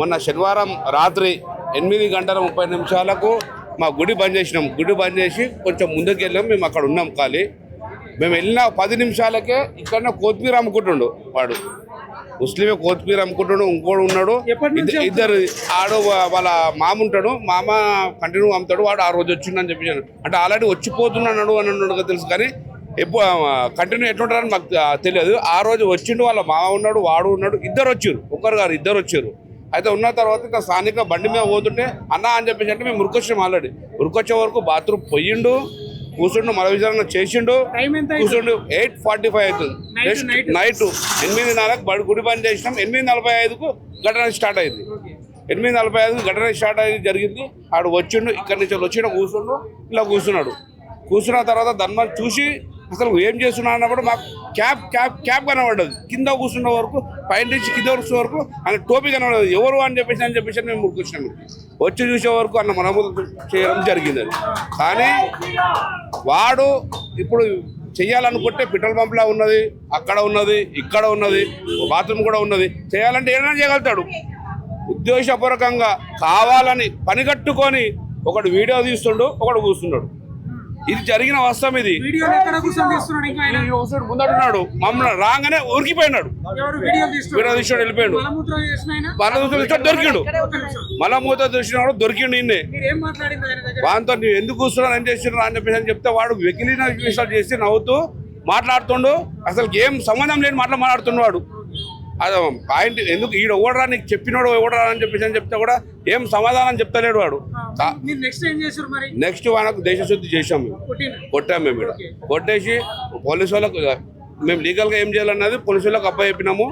మొన్న శనివారం రాత్రి 8:30 మా గుడి బంద్ చేసినాం. గుడి బంద్ చేసి కొంచెం ముందుకు వెళ్ళాం. మేము అక్కడ ఉన్నాం ఖాళీ. మేము వెళ్ళిన 10 నిమిషాలకే ఇక్కడ కొత్తిమీర అమ్ముకుంటుండు. వాడు ముస్లిమే కొత్తిమీర అమ్ముకుంటాడు. ఇంకోడు ఉన్నాడు, ఇద్దరు. ఆడు వాళ్ళ మామ ఉంటాడు, మామ కంటిన్యూ అమ్ముతాడు. వాడు ఆ రోజు వచ్చిండని చెప్పాను. అంటే ఆల్రెడీ వచ్చిపోతున్నాడు అని అన్నాడు తెలుసు, కానీ ఎప్పుడు కంటిన్యూ ఎట్లుంటారని మాకు తెలియదు. ఆ రోజు వచ్చిండు, వాళ్ళ మామ ఉన్నాడు, వాడు ఉన్నాడు, ఇద్దరు వచ్చారు. ఒకరు గారు ఇద్దరు వచ్చారు. అయితే ఉన్న తర్వాత ఇంకా స్థానిక బండి మీద పోతుంటే అన్న అని చెప్పేసి అంటే మేము ఉరికొచ్చాం. ఆల్రెడీ ఉరికొచ్చే వరకు బాత్రూమ్ పోయిండు, కూర్చుండు, మల విచారణ చేసిండు, కూర్చుండు. 8:45 అవుతుంది. నైట్ 8:04 గుడి బంద్ చేసినాం. 8:45 ఘటన స్టార్ట్ అయింది. 8:45 ఘటన స్టార్ట్ అయ్యి జరిగింది. ఆడు వచ్చిండు, ఇక్కడి నుంచి వచ్చిన కూర్చుండు, ఇలా కూర్చున్నాడు. కూర్చున్న తర్వాత ధర్మం చూసి అసలు ఏం చేస్తున్నా అన్నప్పుడు మాకు క్యాప్ కనబడ్డది. కింద కూర్చున్న వరకు, పైన నుంచి కింద కూర్చున్న వరకు ఆయన టోపీ కనబడదు. ఎవరు అని చెప్పేసి మేము మురికొచ్చినాము. వచ్చి చూసే వరకు అన్న మనము చేయడం జరిగింది. అది కానీ వాడు ఇప్పుడు చెయ్యాలనుకుంటే పెట్రోల్ పంప్లా ఉన్నది, అక్కడ ఉన్నది, ఇక్కడ ఉన్నది, బాత్రూమ్ కూడా ఉన్నది. చేయాలంటే ఏదైనా చేయగలుగుతాడు. ఉద్దేశపూర్వకంగా కావాలని పనిగట్టుకొని ఒకడు వీడియో తీస్తుండు, ఒకడు కూర్చున్నాడు. ఇది జరిగిన వాస్తవం. ఇది ముందడున్నాడు, మమ్మల్ని రాగానే ఉరికిపోయినాడు. వీడియో తీసాడు, వెళ్ళిపోయాడు. మలమూత్ర దొరికిండు, మలమూత్ర చూసినాడు, దొరికిండు. ఇన్నే వాంతో నువ్వు ఎందుకు కూర్చున్నావు, ఏం చేస్తున్నావు అని చెప్పేసి చెప్తే వాడు వెకిలిన విషయాలు చేసి నవ్వుతూ మాట్లాడుతుండు. అసలు ఏం సంబంధం లేని మాట్లాడుతున్నాడు. అది పాయింట్. ఎందుకు ఈడ ఓడరా, నీకు చెప్పినోడు ఓడరా అని చెప్పేసి చెప్తే కూడా ఏం సమాధానం చెప్తలేడు వాడు. నెక్స్ట్ వాళ్ళకు దేశశుద్ధి చేసాం. కొట్టాం మేము. ఇక్కడ కొట్టేసి పోలీసు వాళ్ళకు మేము లీగల్గా ఏం చేయాలన్నది పోలీసు వాళ్ళకి అప్పచెప్పినాము.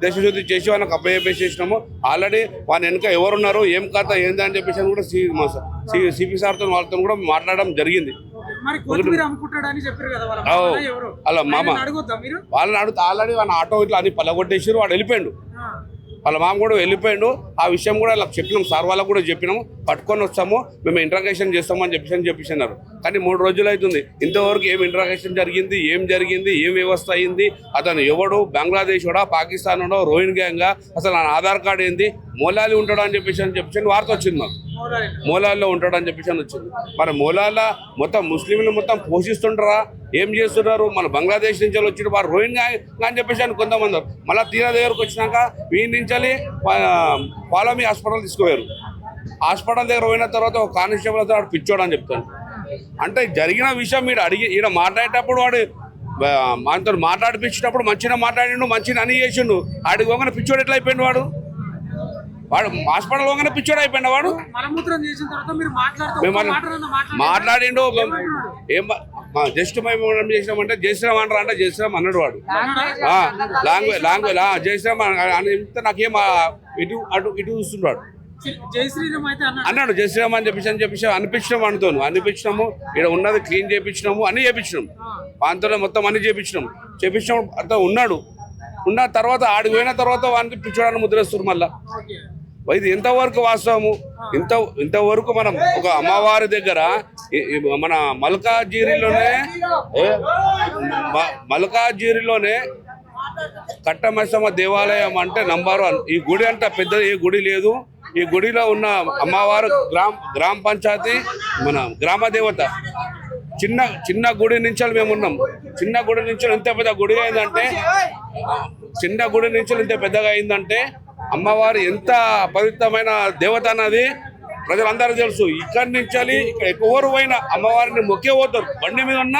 దేశశుద్ధి చేసి వాళ్ళకి అప్పచెప్పేసేసినాము. ఆల్రెడీ వాళ్ళ వెనక ఎవరున్నారు, ఏం కథ ఏంది అని చెప్పేసి కూడా సిపి సార్తో వాళ్ళతో కూడా మాట్లాడడం జరిగింది. అలా మామ వాళ్ళని అడుగుతా. ఆల్రెడీ వాళ్ళ ఆటో ఇట్లా అని పల్లగొట్టేసారు. వాడు వెళ్ళిపోయాడు. వాళ్ళ మామ కూడా వెళ్ళిపోయాడు. ఆ విషయం కూడా ఇలా చెప్పినాం, సార్ వాళ్ళకు కూడా చెప్పినాము. పట్టుకొని వస్తాము, మేము ఇంట్రాగేషన్ చేస్తామని చెప్పేసినారు. కానీ 3 రోజులు అవుతుంది. ఇంతవరకు ఏం ఇంట్రాగేషన్ జరిగింది, ఏం వ్యవస్థ అయింది, అతను ఎవడు, బంగ్లాదేశ్ వాడా, పాకిస్తాన్ వాడో, రోహింగ్యాంగా, అసలు నా ఆధార్ కార్డు ఏంది, మోలాలి ఉంటాడు అని చెప్పేసి వార్త వచ్చింది. మాకు మోలాల్లో ఉంటాడు అని చెప్పేసి వచ్చింది. మరి మోలాల్లో మొత్తం ముస్లింలు మొత్తం పోషిస్తుంటారా, ఏం చేస్తున్నారు? మన బంగ్లాదేశ్ నుంచి వచ్చిన వారు రోహింగ్యా అని చెప్పేసి కొంతమంది. మళ్ళీ తీరా దగ్గరకు వచ్చినాక వీరి నుంచి పాలమీ హాస్పిటల్ తీసుకుపోయారు. హాస్పిటల్ దగ్గర పోయిన తర్వాత ఒక కానిస్టేబుల్ వాడు పిచ్చోడు అని చెప్తాను. అంటే జరిగిన విషయం ఈడ మాట్లాడేటప్పుడు వాడు మనతో మాట్లాడిపించేటప్పుడు మంచిగా మాట్లాడిండు, మంచిగా అని చేసిండు. ఆడికి పోగానే పిచ్చోడు ఎట్లా అయిపోయింది వాడు హాస్పిటల్ పోగానే పిచ్చోడు అయిపోయింది వాడు. మాట్లాడిండు. ఏం జస్ట్ మేము ఏం చేసినామంటే జయశ్రామ్ అంటారా అంటే జయశ్రామ్ అన్నాడు వాడు. లాంగ్వేజ్ జయశ్రామ్ అని నాకేం ఇటు చూస్తున్నాడు అన్నాడు. జయశ్రీరామ్ అని చెప్పేసి అనిపించినాము. అనిపించినాము. ఇక్కడ ఉన్నది క్లీన్ చేయించినాము, అన్ని చేయించినాం. పాంతలో మొత్తం అన్ని చేయించినాం. అంతా ఉన్నాడు. ఉన్న తర్వాత ఆడికి పోయిన తర్వాత వానికి పిచ్చోడాన్ని ముద్రేస్తారు. మళ్ళా ఇది ఎంతవరకు వాస్తవము? ఇంతవరకు మనం ఒక అమ్మవారి దగ్గర మన మల్కాజిగిరిలోనే కట్టమైసమ్మ దేవాలయం అంటే నంబర్ 1. ఈ గుడి అంటే పెద్ద ఏ గుడి లేదు. ఈ గుడిలో ఉన్న అమ్మవారు గ్రామ పంచాయతీ, మన గ్రామ దేవత. చిన్న గుడి నుంచి మేము ఉన్నాం. చిన్న గుడి నుంచి ఎంత పెద్ద గుడి అయిందంటే, పెద్దగా అయిందంటే అమ్మవారు ఎంత పవిత్రమైన దేవత అన్నది ప్రజలందరూ తెలుసు. ఇక్కడి నుంచి ఇక్కడ ఎవరు పోయినా అమ్మవారిని మొక్కే పోతారు. బండి మీద ఉన్న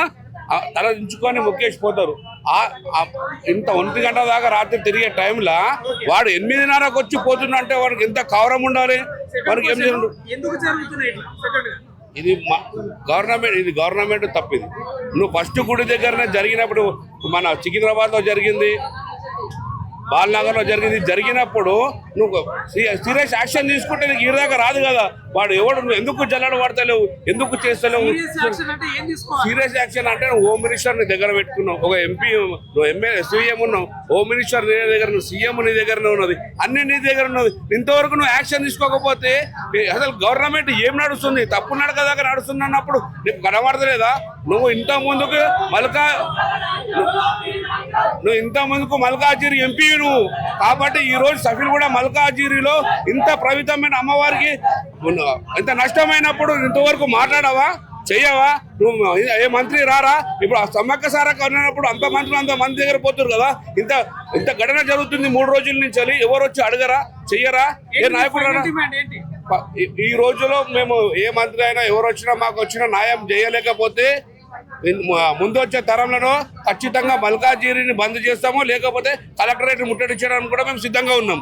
తల దించుకొని మొక్కేసిపోతారు. ఇంత 1 గంట దాకా రాత్రి తిరిగే టైంలో వాడు 8:30కు వచ్చి పోతున్నా అంటే వాడికి ఎంత కవరం ఉండాలి? వాడికి ఏం చేయాలి? ఇది గవర్నమెంట్ తప్పిది. నువ్వు ఫస్ట్ గుడి దగ్గరనే జరిగినప్పుడు, మన సికింద్రాబాద్లో జరిగింది, బాలనగర్లో జరిగినప్పుడు నువ్వు సీరియస్ యాక్షన్ తీసుకుంటే నీకు ఈ దాకా రాదు కదా. వాడు ఎవడు, నువ్వు ఎందుకు జల్లడ పడతలేవు, ఎందుకు చేస్తలేవు? సీరియస్ యాక్షన్ అంటే హోమ్ మినిస్టర్ ని దగ్గర పెట్టుకున్నావు, ఒక ఎంపీ, ఎమ్మెల్యే, సీఎం ఉన్నావు, హోమ్ మినిస్టర్ నీ దగ్గర, సీఎం నీ దగ్గరనే ఉన్నది, అన్ని నీ దగ్గర ఉన్నది. ఇంతవరకు నువ్వు యాక్షన్ తీసుకోకపోతే అసలు గవర్నమెంట్ ఏం నడుస్తుంది? తప్పు నడక దాకా నడుస్తుంది అన్నప్పుడు నీకు కనబడతలేదా? నువ్వు ఇంత ముందుకు నువ్వు ఇంత ముందుకు మల్కాజిరి ఎంపీ నువ్వు కాబట్టి ఈ రోజు సఫీల్ కూడా మల్కాజిరిలో ఇంత ప్రవితమైన అమ్మవారికి ఇంత నష్టమైనప్పుడు ఇంతవరకు మాట్లాడవా చెయ్యవా నువ్వు ఏ మంత్రి రారా ఇప్పుడు ఆ సమ్మక్క సారక్క ఉన్నప్పుడు అంత మంత్రులు అంత మంది దగ్గర పోతున్నారు కదా ఇంత ఇంత ఘటన జరుగుతుంది 3 రోజుల నుంచి ఎవరు వచ్చి అడగరా చెయ్యరా ఏ నాయకుడు రారా ఈ రోజులో మేము ఏ మంత్రి అయినా ఎవరు వచ్చినా మాకు వచ్చిన న్యాయం చేయలేకపోతే ముందు వచ్చే తరంలో ఖచ్చితంగా మల్కాజిరిని బంద్ చేస్తాము లేకపోతే కలెక్టరేట్ ముట్టడించడానికి కూడా మేము సిద్ధంగా ఉన్నాం.